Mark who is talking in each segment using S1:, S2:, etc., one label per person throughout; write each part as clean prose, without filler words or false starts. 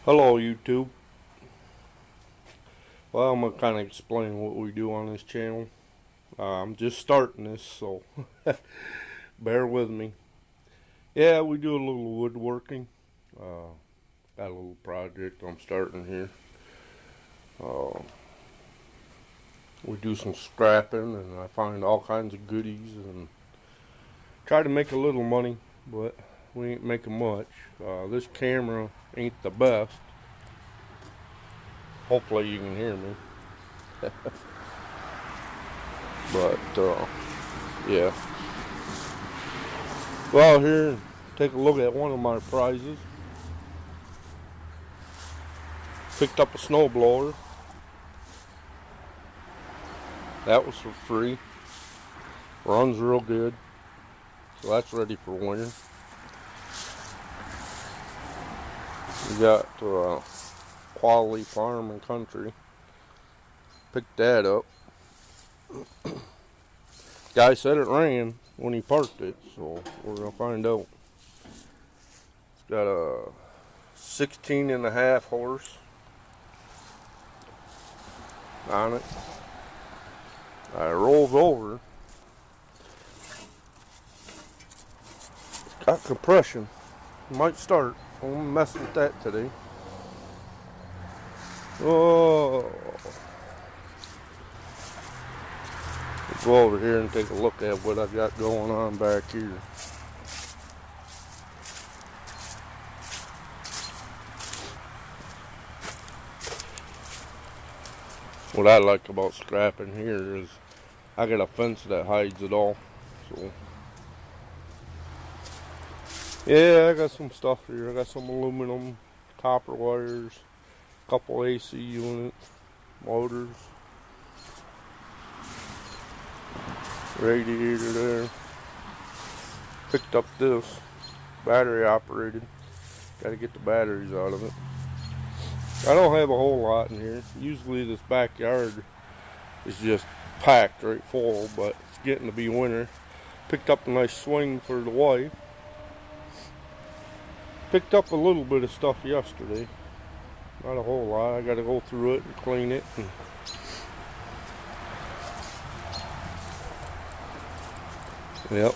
S1: Hello YouTube. Well, I'm gonna kind of explain what we do on this channel. I'm just starting this, so bear with me. Yeah, we do a little woodworking. Got a little project I'm starting here. We do some scrapping, and I find all kinds of goodies and try to make a little money, but we ain't making much. This camera ain't the best. Hopefully you can hear me. But yeah. Go out here and take a look at one of my prizes. Picked up a snowblower. That was for free. Runs real good. So that's ready for winter. We got Quality Farm and Country. Picked that up. Guy said it ran when he parked it, so we're gonna find out. It's got a 16.5 horse on it. It rolls over. It's got compression. Might start. I'm gonna mess with that today. Oh. Let's go over here and take a look at what I've got going on back here. What I like about scrapping here is I got a fence that hides it all. So yeah, I got some stuff here. I got some aluminum, copper wires, a couple AC units, motors, radiator there. Picked up this, battery operated. Got to get the batteries out of it. I don't have a whole lot in here. Usually this backyard is just packed right full, but it's getting to be winter. Picked up a nice swing for the wife. Picked up a little bit of stuff yesterday. Not a whole lot. I got to go through it and clean it. Yep.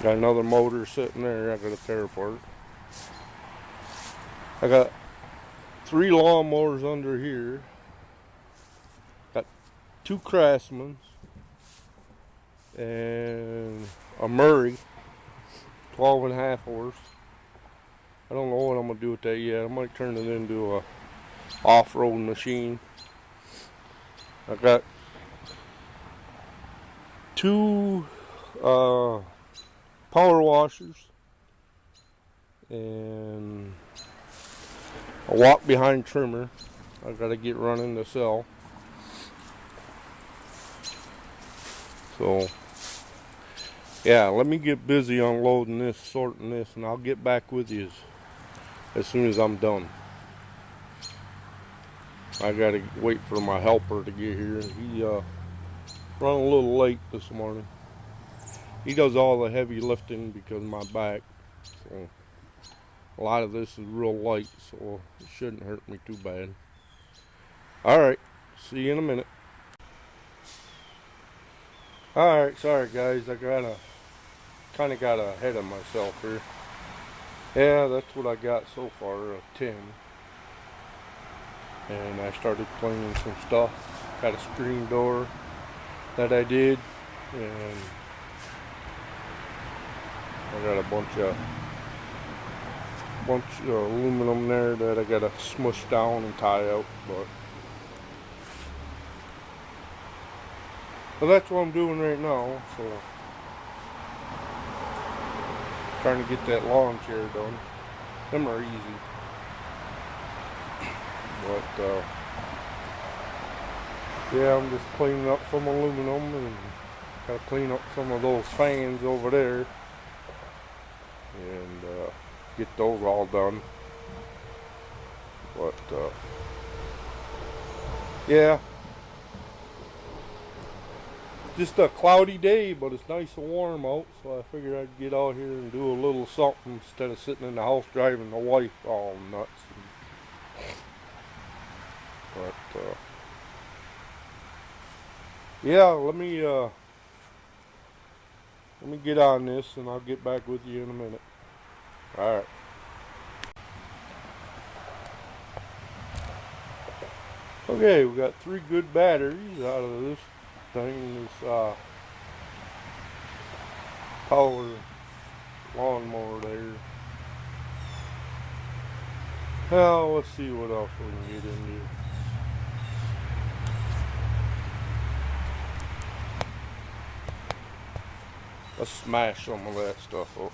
S1: Got another motor sitting there I got to tear apart. I got 3 lawnmowers under here. Got 2 Craftsmans and a Murray 12.5 horse. I don't know what I'm gonna do with that yet. I might turn it into a off-road machine. I got 2 power washers and a walk behind trimmer. I gotta get running to sell. So yeah, let me get busy unloading this, sorting this, and I'll get back with you as soon as I'm done. I gotta wait for my helper to get here. He run a little late this morning. He does all the heavy lifting because of my back. So a lot of this is real light, so it shouldn't hurt me too bad. Alright, see you in a minute. Alright, sorry guys, I kind of got ahead of myself here. Yeah, that's what I got so far, a 10. And I started cleaning some stuff. Got a screen door that I did, and I got a bunch of aluminum there that I gotta smush down and tie out, but that's what I'm doing right now. So trying to get that lawn chair done. Them are easy, but yeah, I'm just cleaning up some aluminum and gotta clean up some of those fans over there and get those all done. But yeah, just a cloudy day, but it's nice and warm out, so I figured I'd get out here and do a little something instead of sitting in the house driving the wife all nuts. But yeah, let me get on this and I'll get back with you in a minute. Alright. Okay, we got 3 good batteries out of this thing, this power lawnmower there. Now, let's see what else we can get into. Let's smash some of that stuff up.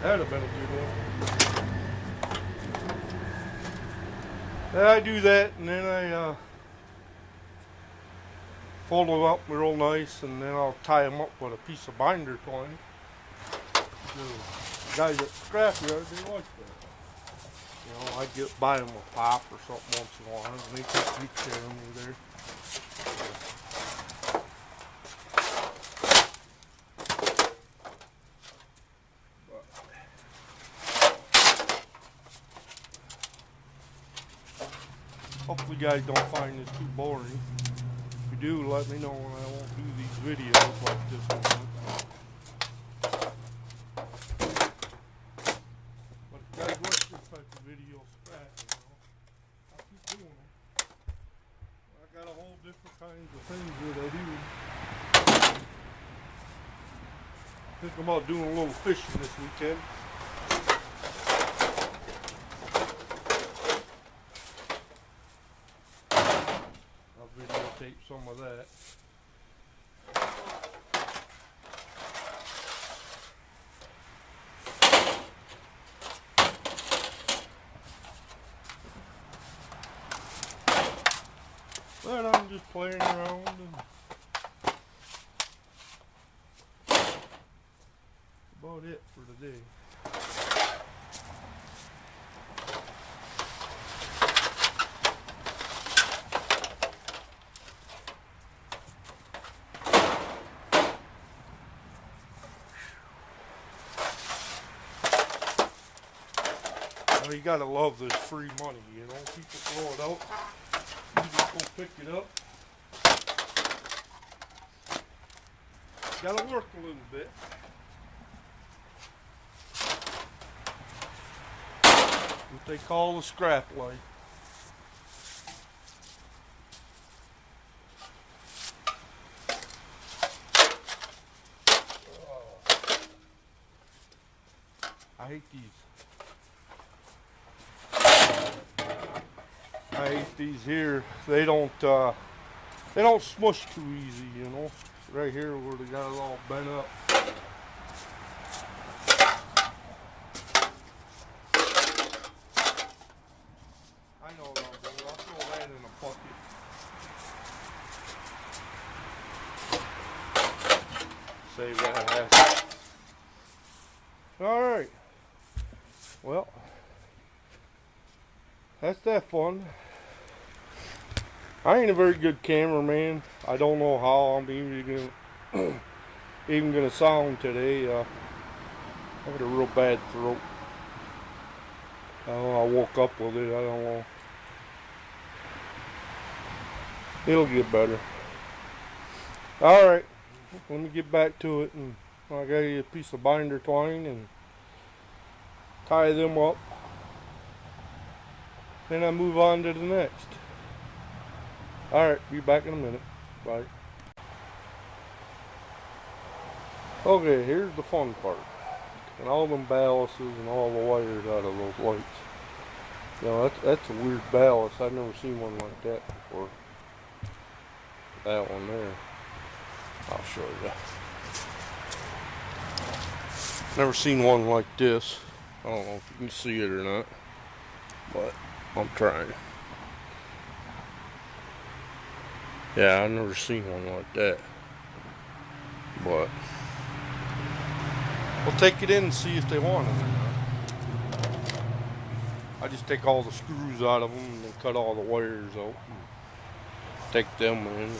S1: That'd have been a good one. Then I do that, and then I fold them up real nice, and then I'll tie them up with a piece of binder twine. The guys at the scrapyard, they like that. You know, I buy them a pop or something once in a while, and they take good care of me there. Hopefully you guys don't find this too boring. If you do, let me know, and I won't do these videos like this one. But if you guys watch this type of video, scratch, I'll keep doing them. I got a whole different kinds of things that I do. Think about doing a little fishing this weekend. Videotape some of that. But I'm just playing around and about it for today. You gotta love this free money, you know. People throw it out. You just go pick it up. Gotta work a little bit. they call a scrap light. I hate these. I hate these here. They don't smush too easy, you know. Right here where they got it all bent up. I know what I'll do. I'll throw that in a bucket. Save that hassle. Alright. Well, that's that fun. I ain't a very good cameraman. I don't know how I'm even gonna sound today. I had a real bad throat. I woke up with it. I don't know. It'll get better. Alright, let me get back to it. And I got a piece of binder twine and tie them up. Then I move on to the next. Alright, be back in a minute. Bye. Okay, here's the fun part. And all them ballasts and all the wires out of those lights. You know, that's a weird ballast. I've never seen one like that before. That one there. I'll show you. Never seen one like this. I don't know if you can see it or not. But I'm trying. Yeah, I've never seen one like that. But we'll take it in and see if they want it or not. I just take all the screws out of them and then cut all the wires out and take them in. And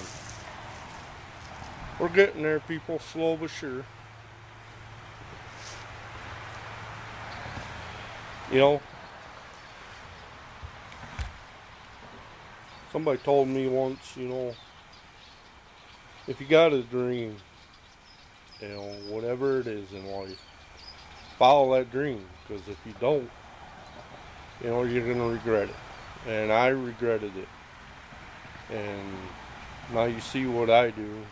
S1: we're getting there, people, slow but sure. You know, somebody told me once, you know, if you got a dream, you know, whatever it is in life, follow that dream. Because if you don't, you know, you're going to regret it. And I regretted it. And now you see what I do.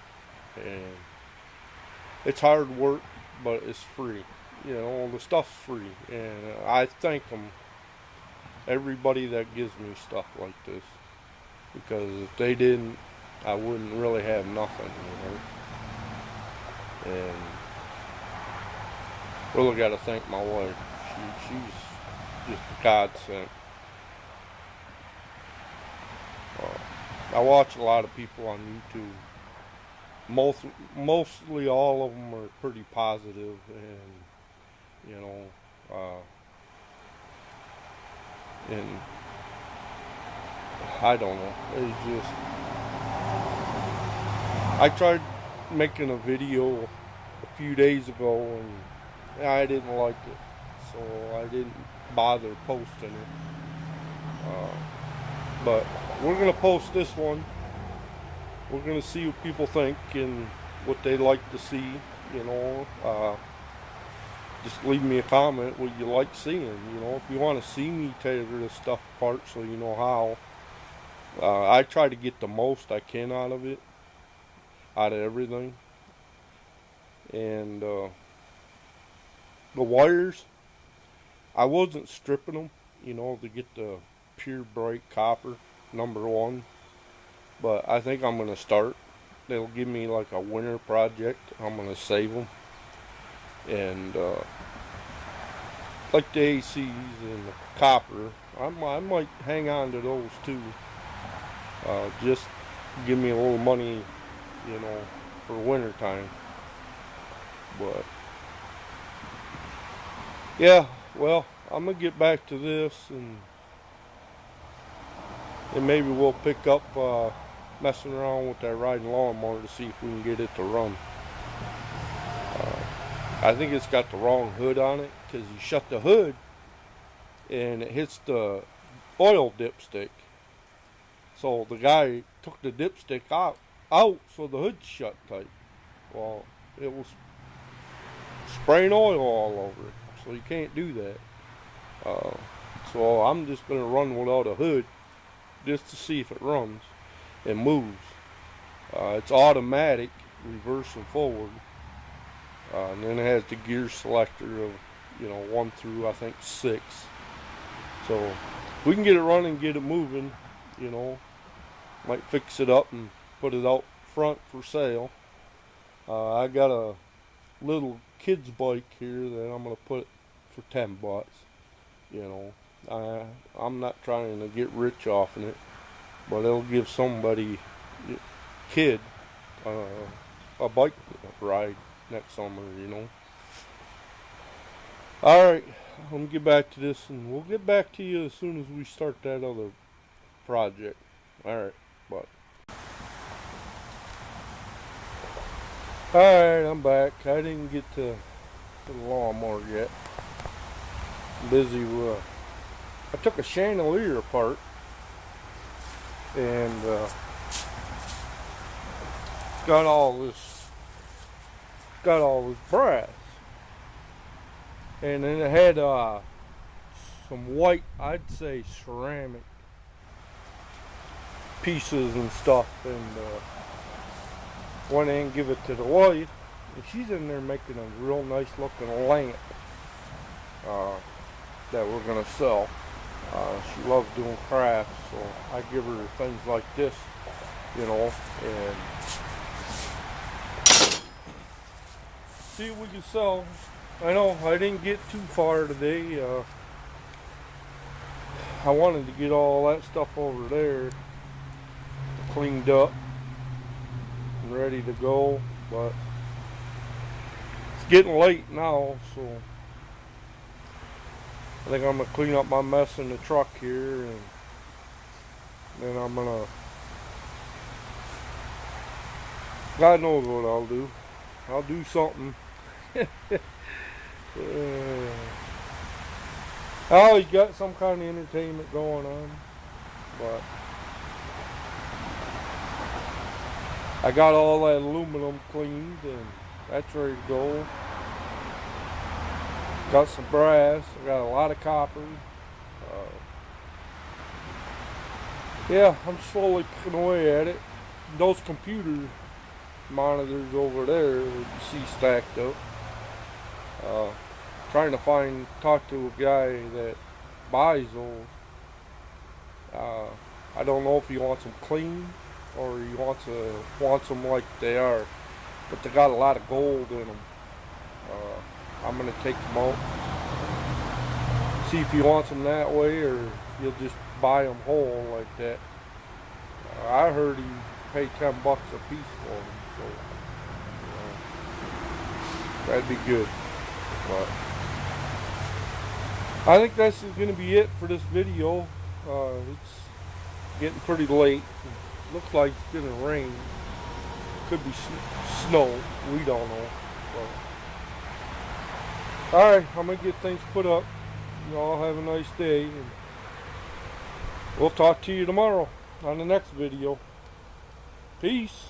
S1: And it's hard work, but it's free. You know, the stuff's free. And I thank them, everybody that gives me stuff like this. Because if they didn't, I wouldn't really have nothing, you know. And really got to thank my wife. She's just a godsend. I watch a lot of people on YouTube. Mostly all of them are pretty positive, and you know, and I don't know. It's just, I tried making a video a few days ago and I didn't like it, so I didn't bother posting it. But we're gonna post this one. We're gonna see what people think and what they like to see. You know, just leave me a comment what you like seeing. You know, if you want to see me tear this stuff apart, so you know how. I try to get the most I can out of it, out of everything. And the wires, I wasn't stripping them, you know, to get the pure bright copper, #1. But I think I'm going to start. It'll give me like a winter project. I'm going to save them. And like the ACs and the copper, I might hang on to those too. Just give me a little money, you know, for winter time. But yeah, well, I'm gonna get back to this, and maybe we'll pick up messing around with that riding lawnmower to see if we can get it to run. I think it's got the wrong hood on it, because you shut the hood and it hits the oil dipstick. So the guy took the dipstick out so the hood's shut tight. Well, it was spraying oil all over it, so you can't do that. So So I'm just going to run without a hood just to see if it runs and moves. It's automatic, reverse and forward. And then it has the gear selector of, 1 through I think 6. So if we can get it running, get it moving, might fix it up and put it out front for sale. I got a little kid's bike here that I'm gonna put for $10. I'm not trying to get rich off of it, but it'll give somebody, kid, a bike ride next summer. Alright, let me get back to this, and we'll get back to you as soon as we start that other project. Alright, bye. Alright, I'm back. I didn't get to the lawnmower yet. I'm busy with, I took a chandelier apart, and got all this brass. And then it had some white, I'd say ceramic pieces and stuff, and went in and give it to the wife, and she's in there making a real nice looking lamp that we're gonna sell. She loves doing crafts, so I give her things like this, and see what we can sell. I know I didn't get too far today. I wanted to get all that stuff over there cleaned up and ready to go, but it's getting late now, so I think I'm gonna clean up my mess in the truck here, and then I'm gonna, God knows what I'll do. I'll do something. I always got some kind of entertainment going on, but I got all that aluminum cleaned and that's ready to go. Got some brass. I got a lot of copper. Yeah, I'm slowly picking away at it. Those computer monitors over there that you see stacked up. Trying to talk to a guy that buys those. I don't know if he wants them clean or he wants them like they are, but they got a lot of gold in them. I'm gonna take them out, see if he wants them that way, or he'll just buy them whole like that. I heard he paid $10 a piece for them, so that'd be good. But I think that's going to be it for this video. It's getting pretty late. It looks like it's going to rain. Could be snow. We don't know. Alright, I'm going to get things put up. You all have a nice day. And we'll talk to you tomorrow on the next video. Peace.